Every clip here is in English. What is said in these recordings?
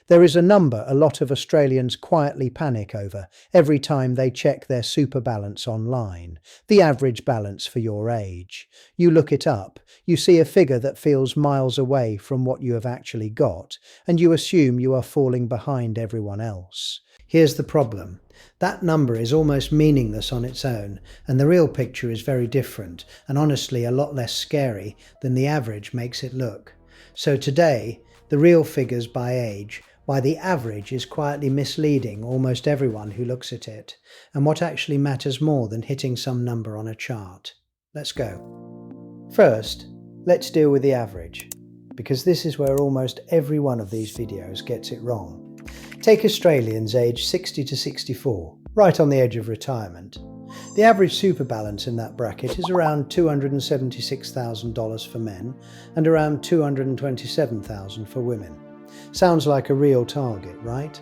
There is a number a lot of Australians quietly panic over every time they check their super balance online, the average balance for your age. You look it up, you see a figure that feels miles away from what you have actually got, and you assume you are falling behind everyone else. Here's the problem. That number is almost meaningless on its own, and the real picture is very different, and honestly a lot less scary than the average makes it look. So today, the real figures by age, why the average is quietly misleading almost everyone who looks at it, and what actually matters more than hitting some number on a chart. Let's go. First, let's deal with the average, because this is where almost every one of these videos gets it wrong. Take Australians aged 60 to 64, right on the edge of retirement. The average super balance in that bracket is around $276,000 for men and around $227,000 for women. Sounds like a real target, right?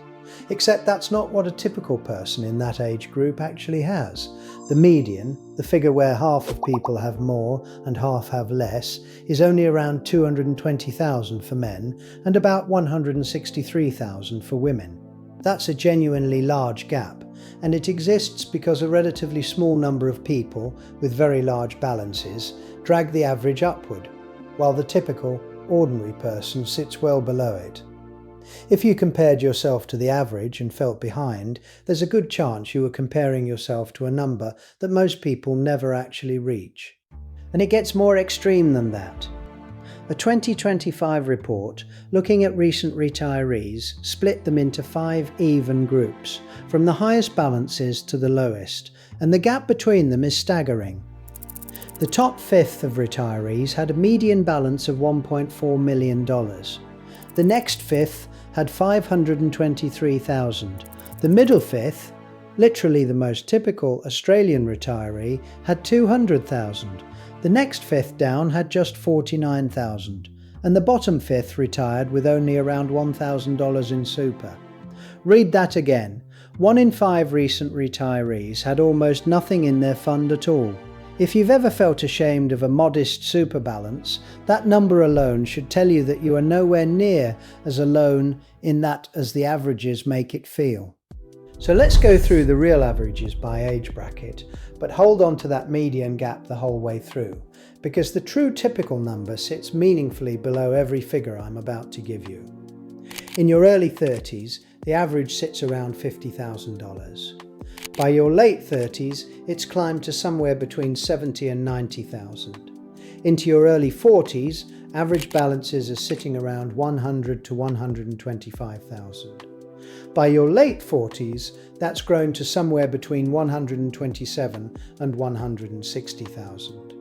Except that's not what a typical person in that age group actually has. The median, the figure where half of people have more and half have less, is only around $220,000 for men and about $163,000 for women. That's a genuinely large gap, and it exists because a relatively small number of people with very large balances drag the average upward, while the typical, ordinary person sits well below it. If you compared yourself to the average and felt behind, there's a good chance you were comparing yourself to a number that most people never actually reach. And it gets more extreme than that. A 2025 report looking at recent retirees split them into 5 even groups, from the highest balances to the lowest, and the gap between them is staggering. The top fifth of retirees had a median balance of $1.4 million. The next fifth had $523,000. The middle fifth, literally the most typical Australian retiree, had $200,000. The next fifth down had just $49,000, and the bottom fifth retired with only around $1,000 in super. Read that again. 1 in 5 recent retirees had almost nothing in their fund at all. If you've ever felt ashamed of a modest super balance, that number alone should tell you that you are nowhere near as alone in that as the averages make it feel. So let's go through the real averages by age bracket, but hold on to that median gap the whole way through, because the true typical number sits meaningfully below every figure I'm about to give you. In your early 30s, the average sits around $50,000. By your late 30s, it's climbed to somewhere between $70,000 and $90,000. Into your early 40s, average balances are sitting around $100,000 to $125,000. By your late 40s, that's grown to somewhere between $127,000 and $160,000.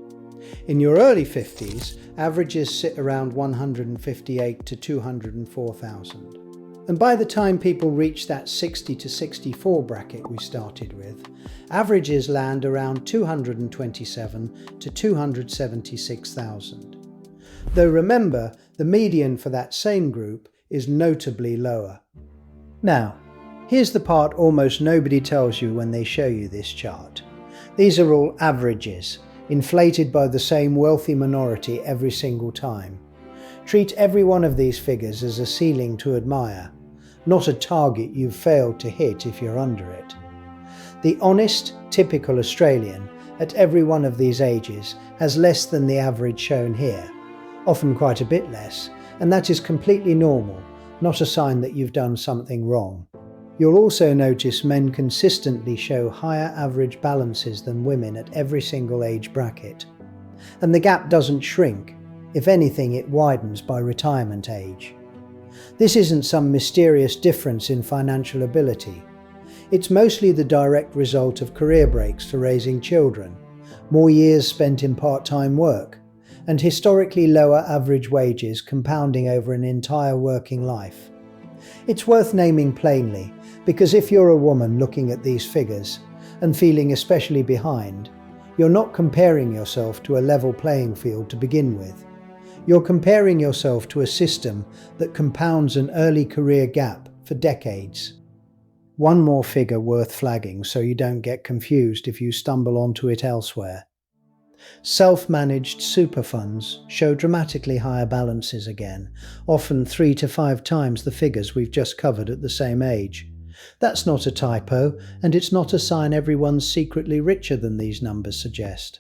In your early 50s, averages sit around $158,000 to $204,000. And by the time people reach that 60 to 64 bracket we started with, averages land around $227,000 to $276,000. Though remember, the median for that same group is notably lower. Now, here's the part almost nobody tells you when they show you this chart. These are all averages, inflated by the same wealthy minority every single time. Treat every one of these figures as a ceiling to admire, not a target you've failed to hit if you're under it. The honest, typical Australian at every one of these ages has less than the average shown here, often quite a bit less, and that is completely normal, not a sign that you've done something wrong. You'll also notice men consistently show higher average balances than women at every single age bracket. And the gap doesn't shrink. If anything, it widens by retirement age. This isn't some mysterious difference in financial ability. It's mostly the direct result of career breaks for raising children, more years spent in part-time work, and historically lower average wages compounding over an entire working life. It's worth naming plainly, because if you're a woman looking at these figures and feeling especially behind, you're not comparing yourself to a level playing field to begin with. You're comparing yourself to a system that compounds an early career gap for decades. One more figure worth flagging so you don't get confused if you stumble onto it elsewhere. Self-managed super funds show dramatically higher balances again, often 3 to 5 times the figures we've just covered at the same age. That's not a typo, and it's not a sign everyone's secretly richer than these numbers suggest.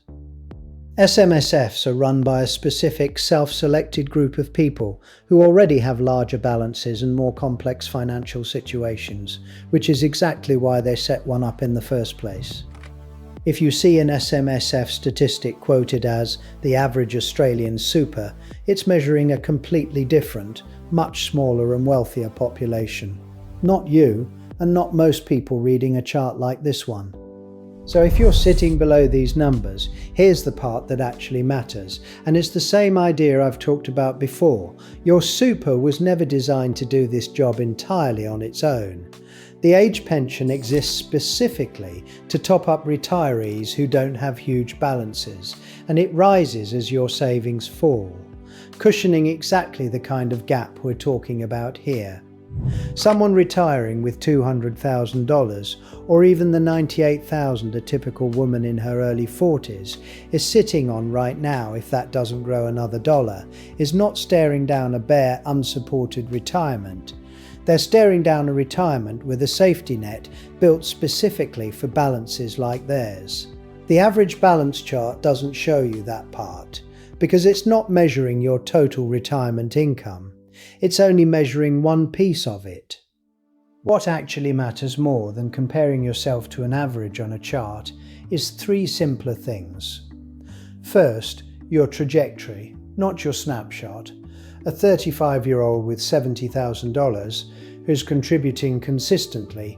SMSFs are run by a specific self-selected group of people who already have larger balances and more complex financial situations, which is exactly why they set one up in the first place. If you see an SMSF statistic quoted as the average Australian super, it's measuring a completely different, much smaller and wealthier population. Not you, and not most people reading a chart like this one. So if you're sitting below these numbers, here's the part that actually matters, and it's the same idea I've talked about before. Your super was never designed to do this job entirely on its own. The age pension exists specifically to top up retirees who don't have huge balances, and it rises as your savings fall, cushioning exactly the kind of gap we're talking about here. Someone retiring with $200,000, or even the $98,000 a typical woman in her early 40s is sitting on right now, if that doesn't grow another dollar, is not staring down a bare, unsupported retirement. They're staring down a retirement with a safety net built specifically for balances like theirs. The average balance chart doesn't show you that part, because it's not measuring your total retirement income. It's only measuring one piece of it. What actually matters more than comparing yourself to an average on a chart is 3 simpler things. First, your trajectory, not your snapshot. A 35-year-old with $70,000 who's contributing consistently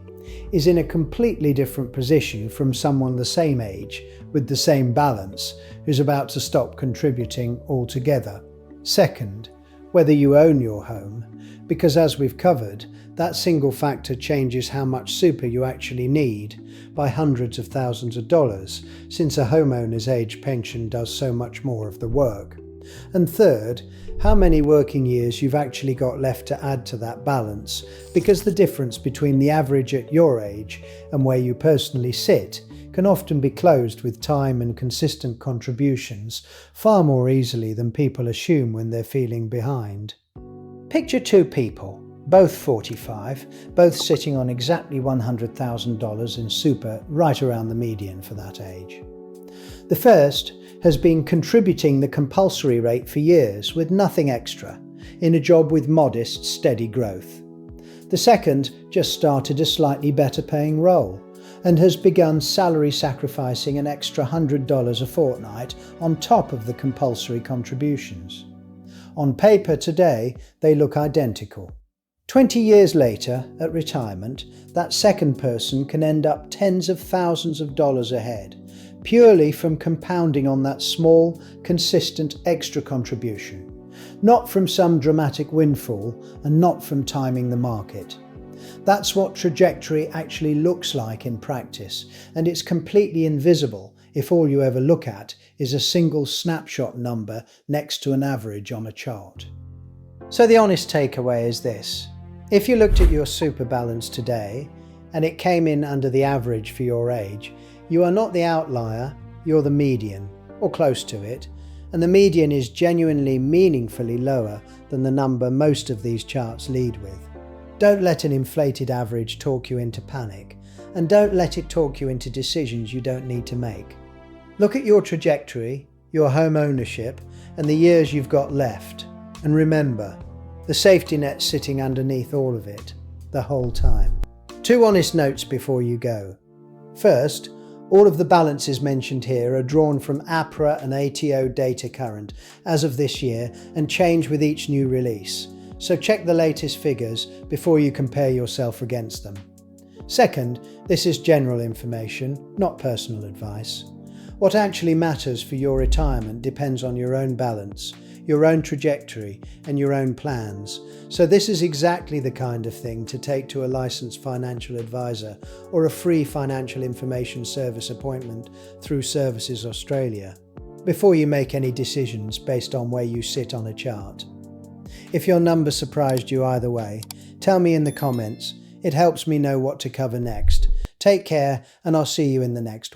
is in a completely different position from someone the same age with the same balance who's about to stop contributing altogether. Second, whether you own your home, because as we've covered, that single factor changes how much super you actually need by hundreds of thousands of dollars, since a homeowner's age pension does so much more of the work. And third, how many working years you've actually got left to add to that balance, because the difference between the average at your age and where you personally sit can often be closed with time and consistent contributions far more easily than people assume when they're feeling behind. Picture 2 people, both 45, both sitting on exactly $100,000 in super, right around the median for that age. The first has been contributing the compulsory rate for years with nothing extra, in a job with modest, steady growth. The second just started a slightly better paying role, and has begun salary sacrificing an extra $100 a fortnight on top of the compulsory contributions. On paper today, they look identical. 20 years later, at retirement, that second person can end up tens of thousands of dollars ahead, purely from compounding on that small, consistent extra contribution, not from some dramatic windfall and not from timing the market. That's what trajectory actually looks like in practice, and it's completely invisible if all you ever look at is a single snapshot number next to an average on a chart. So the honest takeaway is this: if you looked at your super balance today and it came in under the average for your age, you are not the outlier, you're the median, or close to it, and the median is genuinely meaningfully lower than the number most of these charts lead with. Don't let an inflated average talk you into panic, and don't let it talk you into decisions you don't need to make. Look at your trajectory, your home ownership, and the years you've got left, and remember, the safety net's sitting underneath all of it, the whole time. 2 honest notes before you go. First, all of the balances mentioned here are drawn from APRA and ATO data current as of this year and change with each new release. So check the latest figures before you compare yourself against them. Second, this is general information, not personal advice. What actually matters for your retirement depends on your own balance, your own trajectory, and your own plans. So this is exactly the kind of thing to take to a licensed financial advisor or a free financial information service appointment through Services Australia before you make any decisions based on where you sit on a chart. If your number surprised you either way, tell me in the comments. It helps me know what to cover next. Take care, and I'll see you in the next one.